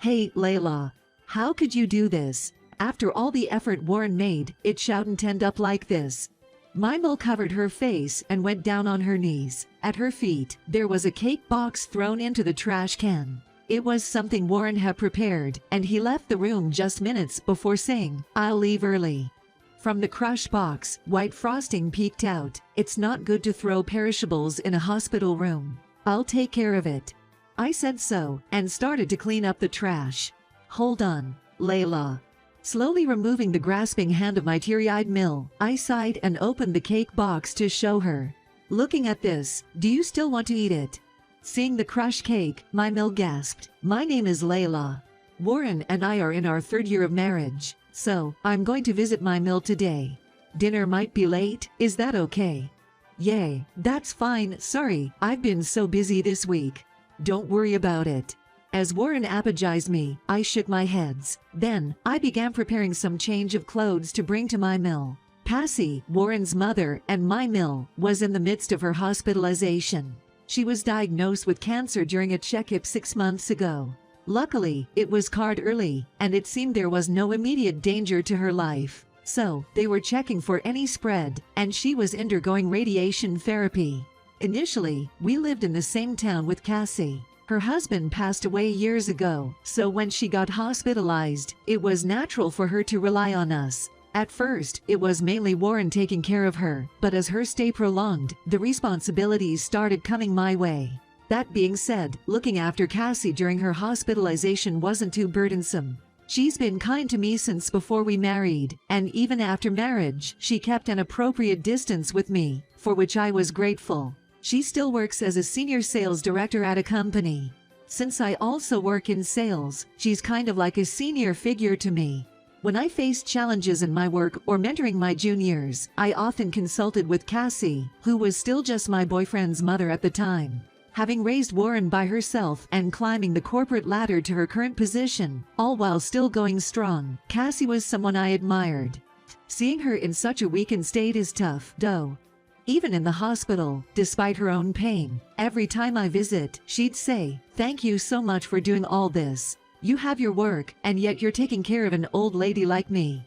Hey, Layla. How could you do this? After all the effort Warren made, it shouldn't end up like this. Mimel covered her face and went down on her knees. At her feet, there was a cake box thrown into the trash can. It was something Warren had prepared, and he left the room just minutes before saying, "I'll leave early." From the crushed box, white frosting peeked out. "It's not good to throw perishables in a hospital room. I'll take care of it." I said so, and started to clean up the trash. "Hold on, Layla." Slowly removing the grasping hand of my teary-eyed Mill, I sighed and opened the cake box to show her. "Looking at this, do you still want to eat it?" Seeing the crushed cake, my Mill gasped. "My name is Layla. Warren and I are in our 3rd year of marriage, so I'm going to visit my Mill today. Dinner might be late, is that okay?" "Yay, that's fine, sorry, I've been so busy this week." "Don't worry about it." As Warren apologized me, I shook my heads. Then, I began preparing some change of clothes to bring to my Mill. Cassie, Warren's mother, and my Mill, was in the midst of her hospitalization. She was diagnosed with cancer during a checkup 6 months ago. Luckily, it was caught early, and it seemed there was no immediate danger to her life. So, they were checking for any spread, and she was undergoing radiation therapy. Initially, we lived in the same town with Cassie. Her husband passed away years ago, so when she got hospitalized, it was natural for her to rely on us. At first, it was mainly Warren taking care of her, but as her stay prolonged, the responsibilities started coming my way. That being said, looking after Cassie during her hospitalization wasn't too burdensome. She's been kind to me since before we married, and even after marriage, she kept an appropriate distance with me, for which I was grateful. She still works as a senior sales director at a company. Since I also work in sales, she's kind of like a senior figure to me. When I faced challenges in my work or mentoring my juniors, I often consulted with Cassie, who was still just my boyfriend's mother at the time. Having raised Warren by herself and climbing the corporate ladder to her current position, all while still going strong, Cassie was someone I admired. Seeing her in such a weakened state is tough, though. Even in the hospital, despite her own pain, every time I visit, she'd say, "Thank you so much for doing all this. You have your work, and yet you're taking care of an old lady like me,"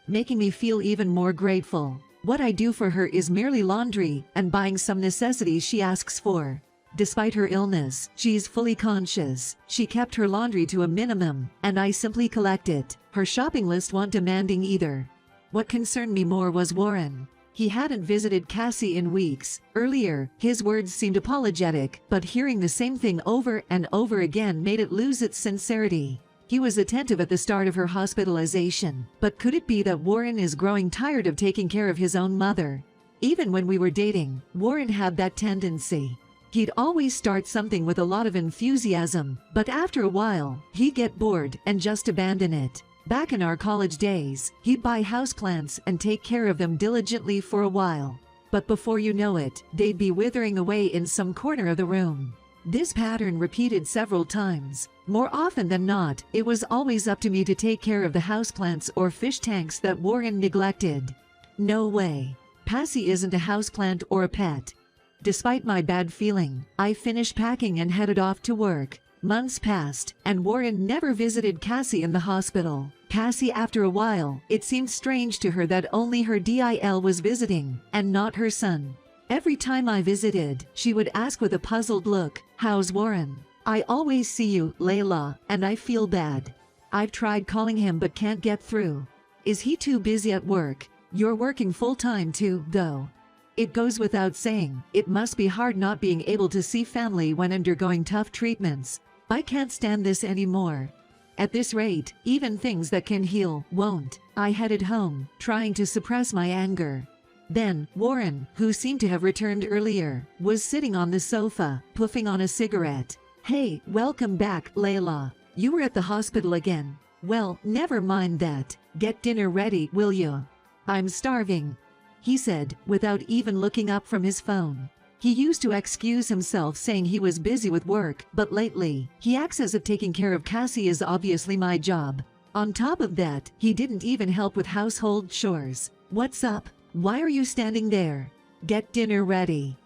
making me feel even more grateful. What I do for her is merely laundry and buying some necessities she asks for. Despite her illness, she's fully conscious. She kept her laundry to a minimum, and I simply collect it. Her shopping list wasn't demanding either. What concerned me more was Warren. He hadn't visited Cassie in weeks. Earlier, his words seemed apologetic, but hearing the same thing over and over again made it lose its sincerity. He was attentive at the start of her hospitalization, but could it be that Warren is growing tired of taking care of his own mother? Even when we were dating, Warren had that tendency. He'd always start something with a lot of enthusiasm, but after a while, he'd get bored and just abandon it. Back in our college days, he'd buy houseplants and take care of them diligently for a while. But before you know it, they'd be withering away in some corner of the room. This pattern repeated several times. More often than not, it was always up to me to take care of the houseplants or fish tanks that Warren neglected. No way. Cassie isn't a houseplant or a pet. Despite my bad feeling, I finished packing and headed off to work. Months passed, and Warren never visited Cassie in the hospital. Cassie, after a while, it seemed strange to her that only her DIL was visiting, and not her son. Every time I visited, she would ask with a puzzled look, "How's Warren? I always see you, Layla, and I feel bad. I've tried calling him but can't get through. Is he too busy at work? You're working full-time too, though." It goes without saying, it must be hard not being able to see family when undergoing tough treatments. I can't stand this anymore. At this rate, even things that can heal won't. I headed home, trying to suppress my anger. Then, Warren, who seemed to have returned earlier, was sitting on the sofa, puffing on a cigarette. "Hey, welcome back, Layla. You were at the hospital again. Well, never mind that. Get dinner ready, will you? I'm starving," he said, without even looking up from his phone. He used to excuse himself saying he was busy with work, but lately, he acts as if taking care of Cassie is obviously my job. On top of that, he didn't even help with household chores. "What's up? Why are you standing there? Get dinner ready."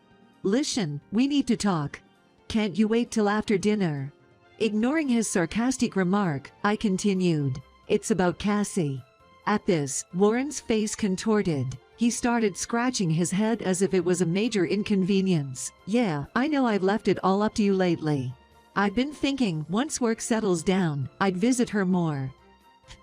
"Listen, we need to talk. Can't you wait till after dinner?" Ignoring his sarcastic remark, I continued. It's about Cassie. At this, Warren's face contorted. He started scratching his head as if it was a major inconvenience. Yeah, I know I've left it all up to you lately. I've been thinking once work settles down, I'd visit her more.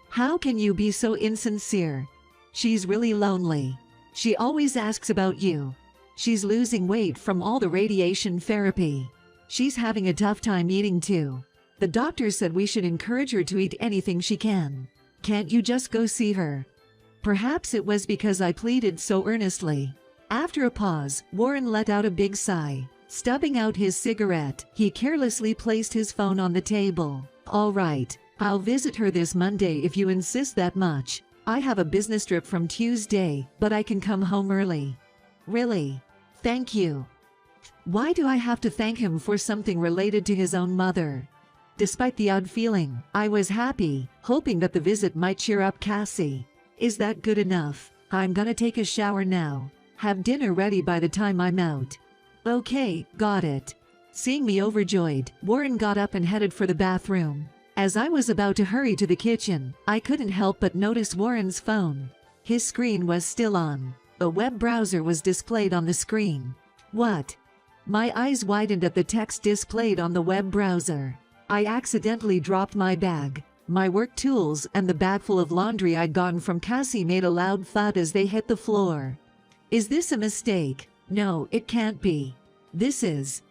How can you be so insincere? She's really lonely. She always asks about you. She's losing weight from all the radiation therapy. She's having a tough time eating too. The doctor said we should encourage her to eat anything she can. Can't you just go see her? Perhaps it was because I pleaded so earnestly. After a pause, Warren let out a big sigh. Stubbing out his cigarette, he carelessly placed his phone on the table. All right, I'll visit her this Monday if you insist that much. I have a business trip from Tuesday, but I can come home early. Really? Thank you. Why do I have to thank him for something related to his own mother? Despite the odd feeling, I was happy, hoping that the visit might cheer up Cassie. Is that good enough? I'm gonna take a shower now. Have dinner ready by the time I'm out. Okay, got it. Seeing me overjoyed, Warren got up and headed for the bathroom. As I was about to hurry to the kitchen, I couldn't help but notice Warren's phone. His screen was still on. A web browser was displayed on the screen. What? My eyes widened at the text displayed on the web browser. I accidentally dropped my bag. My work tools and the bag full of laundry I'd gotten from Cassie made a loud thud as they hit the floor. Is this a mistake? No, it can't be. This is.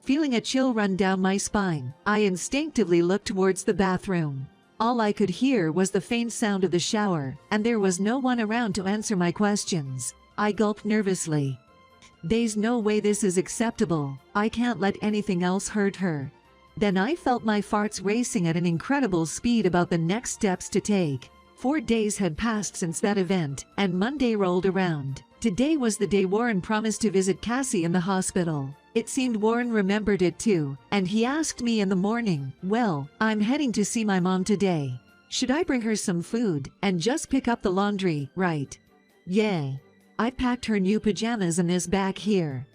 Feeling a chill run down my spine, I instinctively looked towards the bathroom. All I could hear was the faint sound of the shower, and there was no one around to answer my questions. I gulped nervously. There's no way this is acceptable. I can't let anything else hurt her. Then I felt my farts racing at an incredible speed about the next steps to take. 4 days had passed since that event, and Monday rolled around. Today was the day Warren promised to visit Cassie in the hospital. It seemed Warren remembered it too, and he asked me in the morning, well, I'm heading to see my mom today. Should I bring her some food and just pick up the laundry, right? Yay. I packed her new pajamas in this bag here.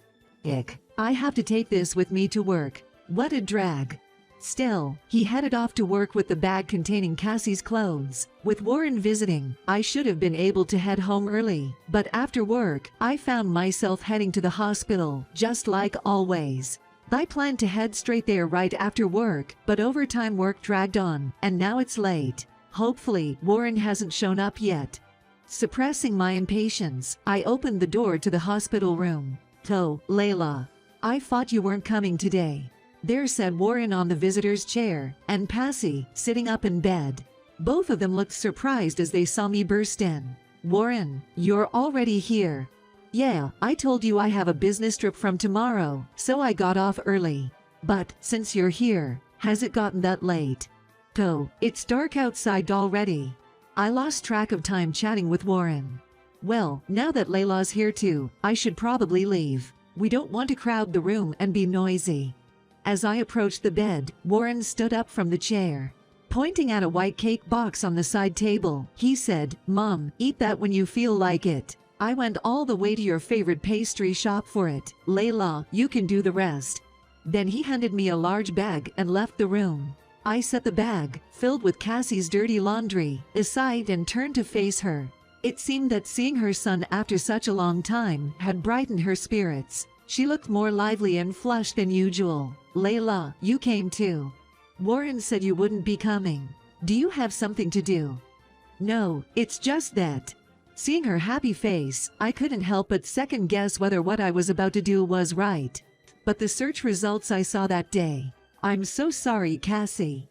Ick. I have to take this with me to work. What a drag. Still, he headed off to work with the bag containing Cassie's clothes. With Warren visiting, I should have been able to head home early, but after work, I found myself heading to the hospital, just like always. I planned to head straight there right after work, but overtime work dragged on, and now it's late. Hopefully, Warren hasn't shown up yet. Suppressing my impatience, I opened the door to the hospital room. "Oh, Layla. I thought you weren't coming today." There sat Warren on the visitor's chair, and Passy, sitting up in bed. Both of them looked surprised as they saw me burst in. "Warren, you're already here." "Yeah, I told you I have a business trip from tomorrow, so I got off early. But, since you're here, has it gotten that late?" "Oh, it's dark outside already." I lost track of time chatting with Warren. "Well, now that Layla's here too, I should probably leave. We don't want to crowd the room and be noisy." As I approached the bed, Warren stood up from the chair. Pointing at a white cake box on the side table, he said, "Mom, eat that when you feel like it. I went all the way to your favorite pastry shop for it. Layla, you can do the rest." Then he handed me a large bag and left the room. I set the bag, filled with Cassie's dirty laundry, aside and turned to face her. It seemed that seeing her son after such a long time had brightened her spirits. She looked more lively and flushed than usual. "Layla, you came too. Warren said you wouldn't be coming. Do you have something to do?" "No, it's just that." Seeing her happy face, I couldn't help but second guess whether what I was about to do was right. But the search results I saw that day. "I'm so sorry, Cassie."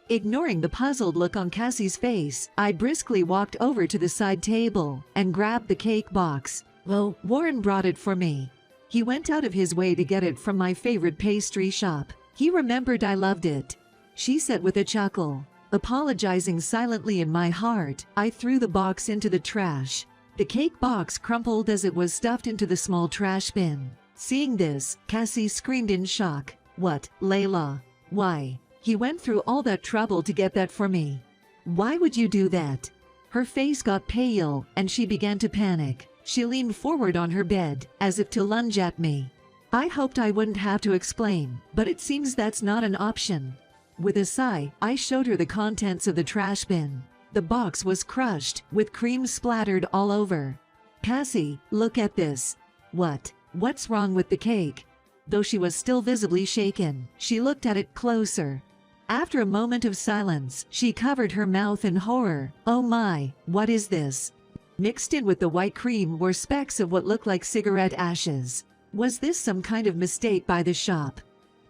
Ignoring the puzzled look on Cassie's face, I briskly walked over to the side table and grabbed the cake box. "Oh, Warren brought it for me. He went out of his way to get it from my favorite pastry shop. He remembered I loved it," she said with a chuckle. Apologizing silently in my heart, I threw the box into the trash. The cake box crumpled as it was stuffed into the small trash bin. Seeing this, Cassie screamed in shock. "What, Layla? Why? He went through all that trouble to get that for me. Why would you do that?" Her face got pale, and she began to panic. She leaned forward on her bed, as if to lunge at me. I hoped I wouldn't have to explain, but it seems that's not an option. With a sigh, I showed her the contents of the trash bin. The box was crushed, with cream splattered all over. "Cassie, look at this." What's wrong with the cake?" Though she was still visibly shaken, she looked at it closer. After a moment of silence, she covered her mouth in horror. "Oh my, what is this?" Mixed in with the white cream were specks of what looked like cigarette ashes. Was this some kind of mistake by the shop?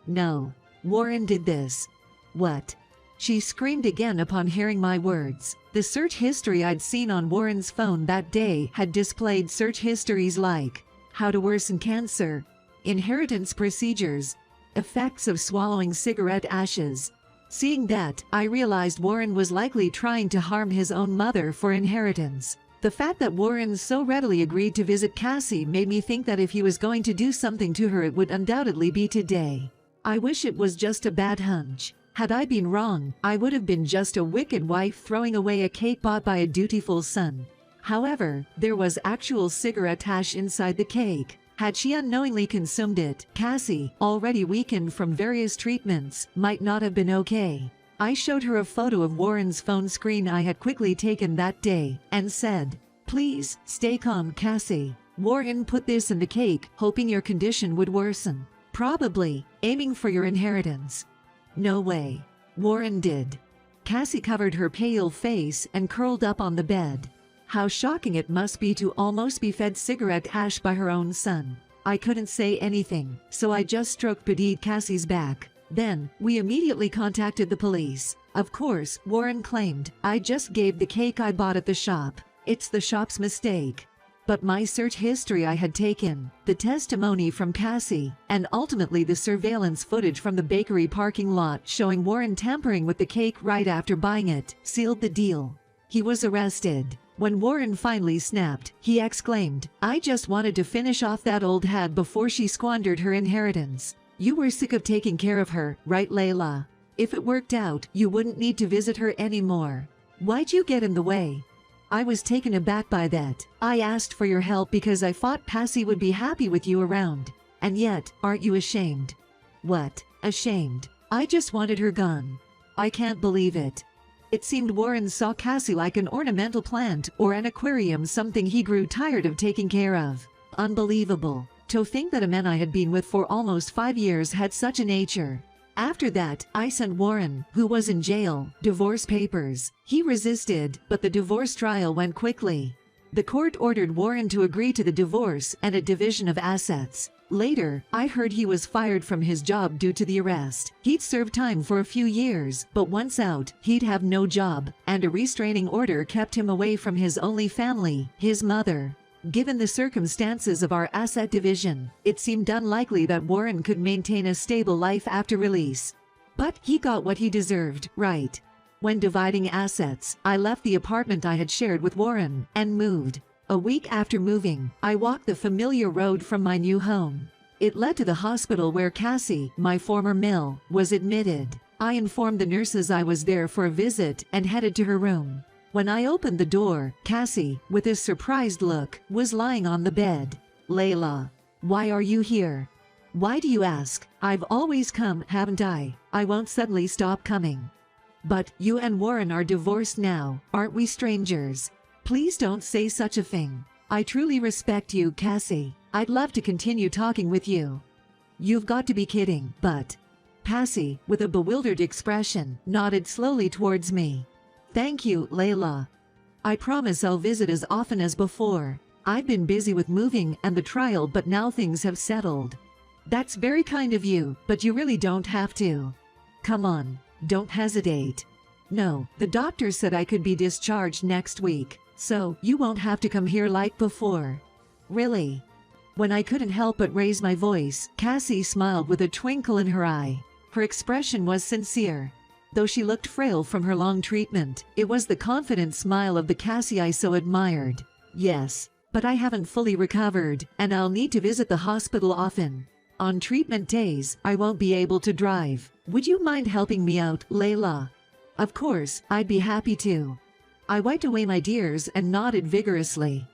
"No. Warren did this." "What?" She screamed again upon hearing my words. The search history I'd seen on Warren's phone that day had displayed search histories like how to worsen cancer, inheritance procedures, effects of swallowing cigarette ashes. Seeing that, I realized Warren was likely trying to harm his own mother for inheritance. The fact that Warren so readily agreed to visit Cassie made me think that if he was going to do something to her, it would undoubtedly be today. I wish it was just a bad hunch. Had I been wrong, I would have been just a wicked wife throwing away a cake bought by a dutiful son. However, there was actual cigarette ash inside the cake. Had she unknowingly consumed it, Cassie, already weakened from various treatments, might not have been okay. I showed her a photo of Warren's phone screen I had quickly taken that day, and said, "Please, stay calm, Cassie. Warren put this in the cake, hoping your condition would worsen. Probably, aiming for your inheritance." "No way. Warren did." Cassie covered her pale face and curled up on the bed. How shocking it must be to almost be fed cigarette ash by her own son. I couldn't say anything, so I just stroked petite Cassie's back. Then, we immediately contacted the police. Of course, Warren claimed, "I just gave the cake I bought at the shop. It's the shop's mistake." But my search history I had taken, the testimony from Cassie, and ultimately the surveillance footage from the bakery parking lot showing Warren tampering with the cake right after buying it, sealed the deal. He was arrested. When Warren finally snapped, he exclaimed, "I just wanted to finish off that old hag before she squandered her inheritance." "You were sick of taking care of her, right, Layla? If it worked out, you wouldn't need to visit her anymore. Why'd you get in the way?" I was taken aback by that. "I asked for your help because I thought Passy would be happy with you around. And yet, aren't you ashamed?" "What? Ashamed? I just wanted her gone." "I can't believe it." It seemed Warren saw Cassie like an ornamental plant or an aquarium, something he grew tired of taking care of. Unbelievable. To think that a man I had been with for almost 5 years had such a nature. After that, I sent Warren, who was in jail, divorce papers. He resisted, but the divorce trial went quickly. The court ordered Warren to agree to the divorce and a division of assets. Later, I heard he was fired from his job due to the arrest. He'd served time for a few years, but once out, he'd have no job, and a restraining order kept him away from his only family, his mother. Given the circumstances of our asset division, it seemed unlikely that Warren could maintain a stable life after release. But he got what he deserved, right? When dividing assets, I left the apartment I had shared with Warren and moved. A week after moving, I walked the familiar road from my new home. It led to the hospital where Cassie, my former mill, was admitted. I informed the nurses I was there for a visit and headed to her room. When I opened the door, Cassie, with a surprised look, was lying on the bed. "Layla, why are you here?" "Why do you ask? I've always come, haven't I? I won't suddenly stop coming." "But you and Warren are divorced now, aren't we strangers? Please don't say such a thing. I truly respect you, Cassie. I'd love to continue talking with you." "You've got to be kidding." "But..." Cassie, with a bewildered expression, nodded slowly towards me. "Thank you, Layla. I promise I'll visit as often as before. I've been busy with moving and the trial, but now things have settled." "That's very kind of you, but you really don't have to. Come on, don't hesitate." "No, the doctor said I could be discharged next week, so you won't have to come here like before." "Really?" When I couldn't help but raise my voice, Cassie smiled with a twinkle in her eye. Her expression was sincere. Though she looked frail from her long treatment, it was the confident smile of the Cassie I so admired. "Yes, but I haven't fully recovered, and I'll need to visit the hospital often. On treatment days, I won't be able to drive. Would you mind helping me out, Layla?" "Of course, I'd be happy to." I wiped away my tears and nodded vigorously.